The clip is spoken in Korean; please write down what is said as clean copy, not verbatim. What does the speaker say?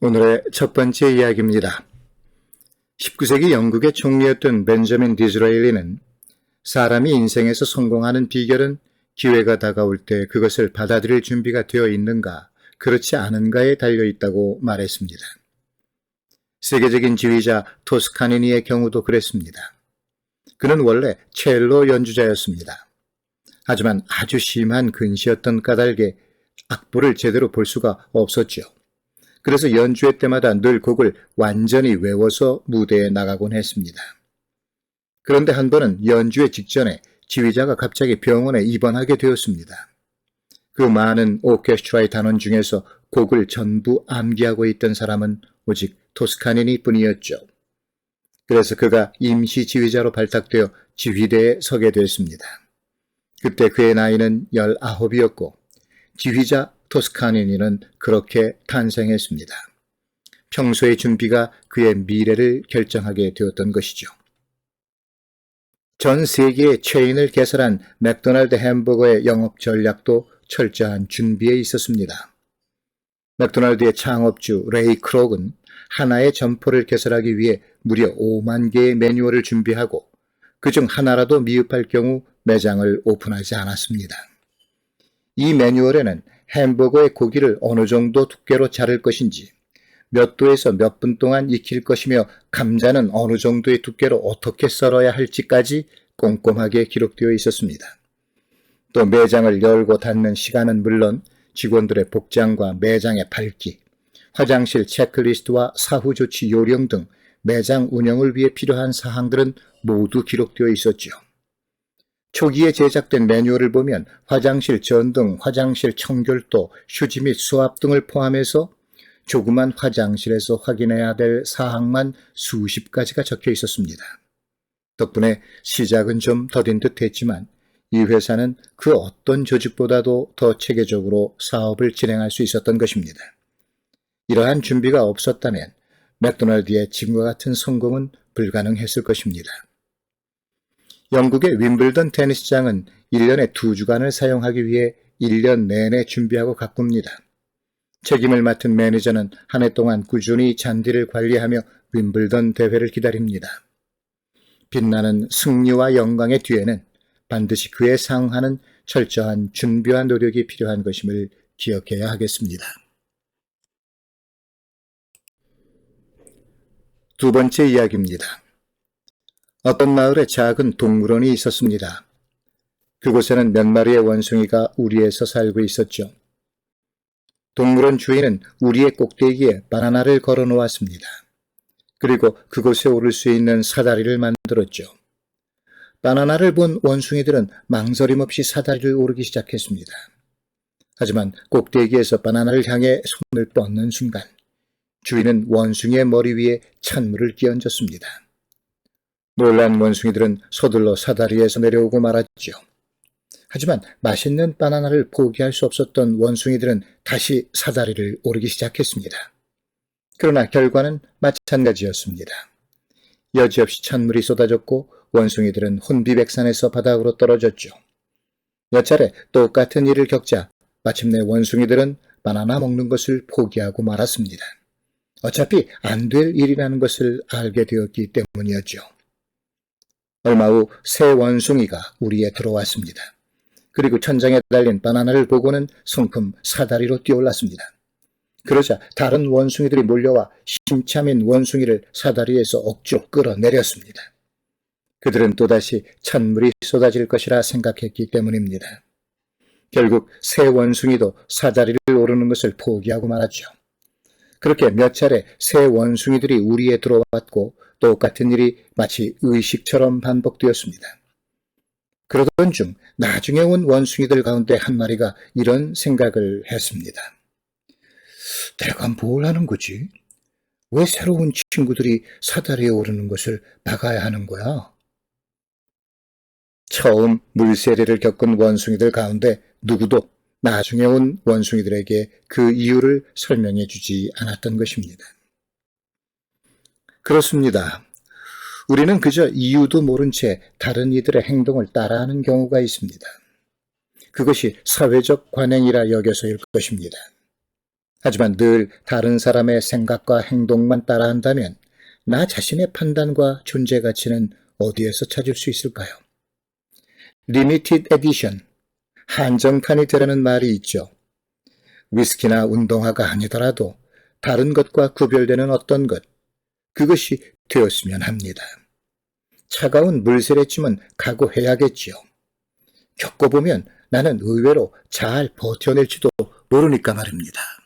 오늘의 첫 번째 이야기입니다. 19세기 영국의 총리였던 벤저민 디즈레일리는 사람이 인생에서 성공하는 비결은 기회가 다가올 때 그것을 받아들일 준비가 되어 있는가, 그렇지 않은가에 달려있다고 말했습니다. 세계적인 지휘자 토스카니니의 경우도 그랬습니다. 그는 원래 첼로 연주자였습니다. 하지만 아주 심한 근시였던 까닭에 악보를 제대로 볼 수가 없었죠. 그래서 연주회 때마다 늘 곡을 완전히 외워서 무대에 나가곤 했습니다. 그런데 한 번은 연주회 직전에 지휘자가 갑자기 병원에 입원하게 되었습니다. 그 많은 오케스트라의 단원 중에서 곡을 전부 암기하고 있던 사람은 오직 토스카니니 뿐이었죠. 그래서 그가 임시 지휘자로 발탁되어 지휘대에 서게 됐습니다. 그때 그의 나이는 19이었고 지휘자 토스카니니는 그렇게 탄생했습니다. 평소의 준비가 그의 미래를 결정하게 되었던 것이죠. 전 세계의 체인을 개설한 맥도날드 햄버거의 영업 전략도 철저한 준비에 있었습니다. 맥도날드의 창업주 레이 크록은 하나의 점포를 개설하기 위해 무려 5만 개의 매뉴얼을 준비하고 그중 하나라도 미흡할 경우 매장을 오픈하지 않았습니다. 이 매뉴얼에는 햄버거의 고기를 어느 정도 두께로 자를 것인지, 몇 도에서 몇 분 동안 익힐 것이며 감자는 어느 정도의 두께로 어떻게 썰어야 할지까지 꼼꼼하게 기록되어 있었습니다. 또 매장을 열고 닫는 시간은 물론 직원들의 복장과 매장의 밝기, 화장실 체크리스트와 사후조치 요령 등 매장 운영을 위해 필요한 사항들은 모두 기록되어 있었죠. 초기에 제작된 매뉴얼을 보면 화장실 전등, 화장실 청결도, 휴지 및 수압 등을 포함해서 조그만 화장실에서 확인해야 될 사항만 수십 가지가 적혀 있었습니다. 덕분에 시작은 좀 더딘 듯 했지만 이 회사는 그 어떤 조직보다도 더 체계적으로 사업을 진행할 수 있었던 것입니다. 이러한 준비가 없었다면 맥도날드의 지금과 같은 성공은 불가능했을 것입니다. 영국의 윈블던 테니스장은 1년에 2주간을 사용하기 위해 1년 내내 준비하고 가꿉니다. 책임을 맡은 매니저는 한 해 동안 꾸준히 잔디를 관리하며 윈블던 대회를 기다립니다. 빛나는 승리와 영광의 뒤에는 반드시 그에 상응하는 철저한 준비와 노력이 필요한 것임을 기억해야 하겠습니다. 두 번째 이야기입니다. 어떤 마을에 작은 동물원이 있었습니다. 그곳에는 몇 마리의 원숭이가 우리에서 살고 있었죠. 동물원 주인은 우리의 꼭대기에 바나나를 걸어 놓았습니다. 그리고 그곳에 오를 수 있는 사다리를 만들었죠. 바나나를 본 원숭이들은 망설임 없이 사다리를 오르기 시작했습니다. 하지만 꼭대기에서 바나나를 향해 손을 뻗는 순간 주인은 원숭이의 머리 위에 찬물을 끼얹었습니다. 놀란 원숭이들은 서둘러 사다리에서 내려오고 말았죠. 하지만 맛있는 바나나를 포기할 수 없었던 원숭이들은 다시 사다리를 오르기 시작했습니다. 그러나 결과는 마찬가지였습니다. 여지없이 찬물이 쏟아졌고 원숭이들은 혼비백산해서 바닥으로 떨어졌죠. 몇 차례 똑같은 일을 겪자 마침내 원숭이들은 바나나 먹는 것을 포기하고 말았습니다. 어차피 안 될 일이라는 것을 알게 되었기 때문이었죠. 얼마 후 새 원숭이가 우리에 들어왔습니다. 그리고 천장에 달린 바나나를 보고는 성큼 사다리로 뛰어올랐습니다. 그러자 다른 원숭이들이 몰려와 심참인 원숭이를 사다리에서 억지로 끌어내렸습니다. 그들은 또다시 찬물이 쏟아질 것이라 생각했기 때문입니다. 결국 새 원숭이도 사다리를 오르는 것을 포기하고 말았죠. 그렇게 몇 차례 새 원숭이들이 우리에 들어왔고 똑같은 일이 마치 의식처럼 반복되었습니다. 그러던 중 나중에 온 원숭이들 가운데 한 마리가 이런 생각을 했습니다. 내가 뭘 하는 거지? 왜 새로운 친구들이 사다리에 오르는 것을 막아야 하는 거야? 처음 물세례를 겪은 원숭이들 가운데 누구도 나중에 온 원숭이들에게 그 이유를 설명해 주지 않았던 것입니다. 그렇습니다. 우리는 그저 이유도 모른 채 다른 이들의 행동을 따라하는 경우가 있습니다. 그것이 사회적 관행이라 여겨서일 것입니다. 하지만 늘 다른 사람의 생각과 행동만 따라한다면 나 자신의 판단과 존재 가치는 어디에서 찾을 수 있을까요? 리미티드 에디션, 한정판이 되라는 말이 있죠. 위스키나 운동화가 아니더라도 다른 것과 구별되는 어떤 것, 그것이 되었으면 합니다. 차가운 물세례쯤은 각오해야겠지요. 겪어보면 나는 의외로 잘 버텨낼지도 모르니까 말입니다.